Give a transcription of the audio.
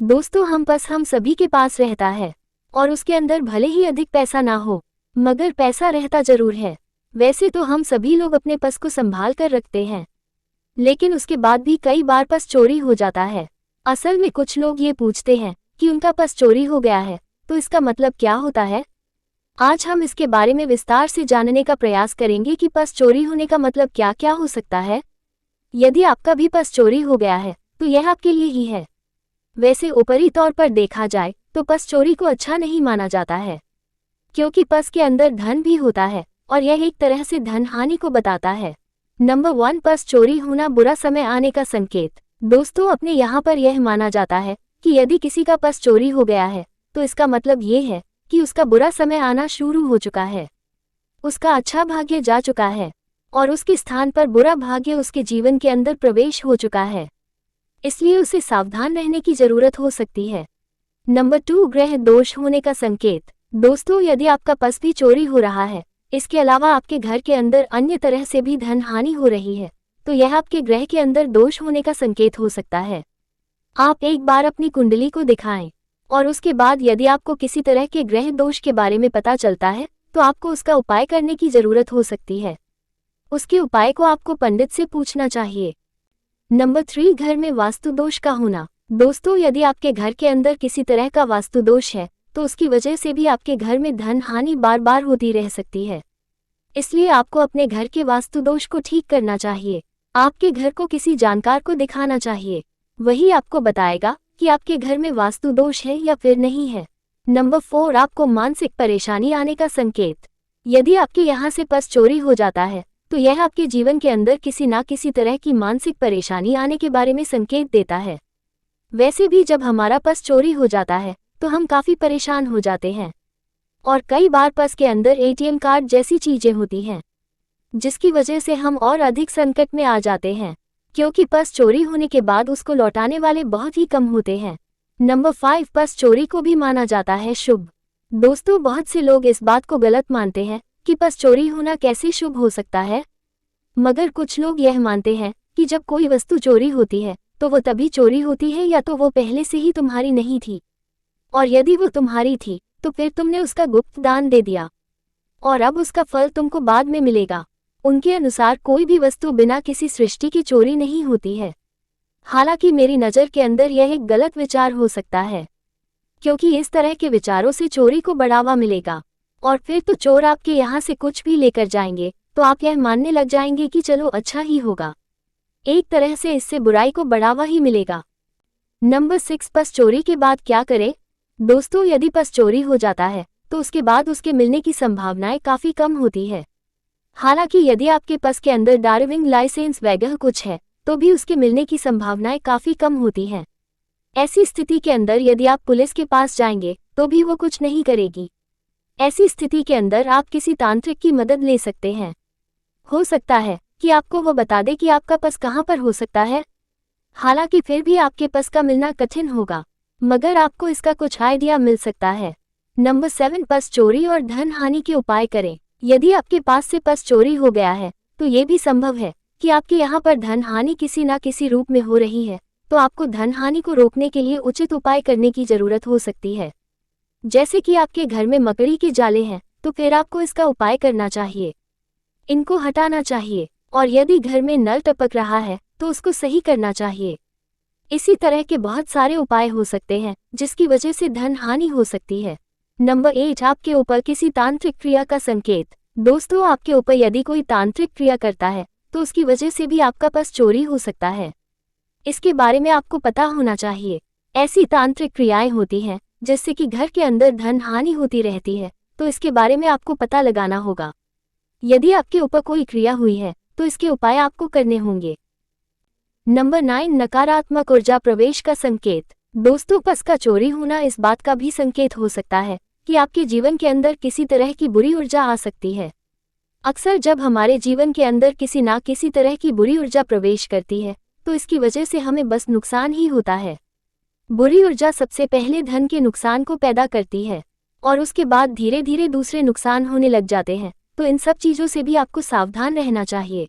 दोस्तों हम सभी के पास रहता है और उसके अंदर भले ही अधिक पैसा ना हो, मगर पैसा रहता जरूर है। वैसे तो हम सभी लोग अपने पर्स को संभाल कर रखते हैं, लेकिन उसके बाद भी कई बार पर्स चोरी हो जाता है। असल में कुछ लोग ये पूछते हैं कि उनका पर्स चोरी हो गया है, तो इसका मतलब क्या होता है। आज हम इसके बारे में विस्तार से जानने का प्रयास करेंगे कि पर्स चोरी होने का मतलब क्या क्या हो सकता है। यदि आपका भी पर्स चोरी हो गया है तो यह आपके लिए ही है। वैसे ऊपरी तौर पर देखा जाए तो पर्स चोरी को अच्छा नहीं माना जाता है, क्योंकि पर्स के अंदर धन भी होता है और यह एक तरह से धन हानि को बताता है। नंबर 1, पर्स चोरी होना बुरा समय आने का संकेत। दोस्तों, अपने यहाँ पर यह माना जाता है कि यदि किसी का पर्स चोरी हो गया है तो इसका मतलब ये है कि उसका बुरा समय आना शुरू हो चुका है, उसका अच्छा भाग्य जा चुका है और उसके स्थान पर बुरा भाग्य उसके जीवन के अंदर प्रवेश हो चुका है, इसलिए उसे सावधान रहने की जरूरत हो सकती है। नंबर 2, ग्रह दोष होने का संकेत। दोस्तों, यदि आपका पर्स भी चोरी हो रहा है, इसके अलावा आपके घर के अंदर अन्य तरह से भी धन हानि हो रही है, तो यह आपके ग्रह के अंदर दोष होने का संकेत हो सकता है। आप एक बार अपनी कुंडली को दिखाएं और उसके बाद यदि आपको किसी तरह के ग्रह दोष के बारे में पता चलता है तो आपको उसका उपाय करने की जरूरत हो सकती है। उसके उपाय को आपको पंडित से पूछना चाहिए। नंबर 3, घर में वास्तु दोष का होना। दोस्तों, यदि आपके घर के अंदर किसी तरह का वास्तु दोष है तो उसकी वजह से भी आपके घर में धन हानि बार बार होती रह सकती है, इसलिए आपको अपने घर के वास्तु दोष को ठीक करना चाहिए। आपके घर को किसी जानकार को दिखाना चाहिए, वही आपको बताएगा कि आपके घर में वास्तु दोष है या फिर नहीं है। नंबर 4, आपको मानसिक परेशानी आने का संकेत। यदि आपके यहाँ से पर्स चोरी हो जाता है तो यह आपके जीवन के अंदर किसी ना किसी तरह की मानसिक परेशानी आने के बारे में संकेत देता है। वैसे भी जब हमारा पर्स चोरी हो जाता है तो हम काफ़ी परेशान हो जाते हैं और कई बार पर्स के अंदर ATM कार्ड जैसी चीज़ें होती हैं, जिसकी वजह से हम और अधिक संकट में आ जाते हैं, क्योंकि पर्स चोरी होने के बाद उसको लौटाने वाले बहुत ही कम होते हैं। नंबर 5, पर्स चोरी को भी माना जाता है शुभ। दोस्तों, बहुत से लोग इस बात को गलत मानते हैं कि पर्स चोरी होना कैसे शुभ हो सकता है, मगर कुछ लोग यह मानते हैं कि जब कोई वस्तु चोरी होती है तो वो तभी चोरी होती है या तो वो पहले से ही तुम्हारी नहीं थी, और यदि वो तुम्हारी थी तो फिर तुमने उसका गुप्त दान दे दिया और अब उसका फल तुमको बाद में मिलेगा। उनके अनुसार कोई भी वस्तु बिना किसी सृष्टि की चोरी नहीं होती है। हालांकि मेरी नज़र के अंदर यह एक गलत विचार हो सकता है, क्योंकि इस तरह के विचारों से चोरी को बढ़ावा मिलेगा और फिर तो चोर आपके यहाँ से कुछ भी लेकर जाएंगे तो आप यह मानने लग जाएंगे कि चलो अच्छा ही होगा। एक तरह से इससे बुराई को बढ़ावा ही मिलेगा। नंबर 6, पर्स चोरी के बाद क्या करें। दोस्तों, यदि पर्स चोरी हो जाता है तो उसके बाद उसके मिलने की संभावनाएं काफ़ी कम होती है। हालांकि यदि आपके पर्स के अंदर ड्राइविंग लाइसेंस वगैरह कुछ है तो भी उसके मिलने की संभावनाएं काफ़ी कम होती हैं। ऐसी स्थिति के अंदर यदि आप पुलिस के पास जाएंगे तो भी वो कुछ नहीं करेगी। ऐसी स्थिति के अंदर आप किसी तांत्रिक की मदद ले सकते हैं। हो सकता है कि आपको वो बता दे कि आपका पर्स कहाँ पर हो सकता है। हालांकि फिर भी आपके पर्स का मिलना कठिन होगा, मगर आपको इसका कुछ आइडिया मिल सकता है। नंबर 7, पर्स चोरी और धन हानि के उपाय करें। यदि आपके पास से पर्स चोरी हो गया है तो ये भी संभव है कि आपके यहाँ पर धन हानि किसी ना किसी रूप में हो रही है, तो आपको धन हानि को रोकने के लिए उचित उपाय करने की जरूरत हो सकती है। जैसे कि आपके घर में मकड़ी के जाले हैं तो फिर आपको इसका उपाय करना चाहिए, इनको हटाना चाहिए, और यदि घर में नल टपक रहा है तो उसको सही करना चाहिए। इसी तरह के बहुत सारे उपाय हो सकते हैं जिसकी वजह से धन हानि हो सकती है। नंबर 8, आपके ऊपर किसी तांत्रिक क्रिया का संकेत। दोस्तों, आपके ऊपर यदि कोई तांत्रिक क्रिया करता है तो उसकी वजह से भी आपका पर्स चोरी हो सकता है। इसके बारे में आपको पता होना चाहिए। ऐसी तांत्रिक क्रियाएं होती हैं जिससे कि घर के अंदर धन हानि होती रहती है, तो इसके बारे में आपको पता लगाना होगा। यदि आपके ऊपर कोई क्रिया हुई है तो इसके उपाय आपको करने होंगे। नंबर 9, नकारात्मक ऊर्जा प्रवेश का संकेत। दोस्तों, पर्स का चोरी होना इस बात का भी संकेत हो सकता है कि आपके जीवन के अंदर किसी तरह की बुरी ऊर्जा आ सकती है। अक्सर जब हमारे जीवन के अंदर किसी ना किसी तरह की बुरी ऊर्जा प्रवेश करती है तो इसकी वजह से हमें बस नुकसान ही होता है। बुरी ऊर्जा सबसे पहले धन के नुकसान को पैदा करती है और उसके बाद धीरे धीरे दूसरे नुकसान होने लग जाते हैं, तो इन सब चीज़ों से भी आपको सावधान रहना चाहिए।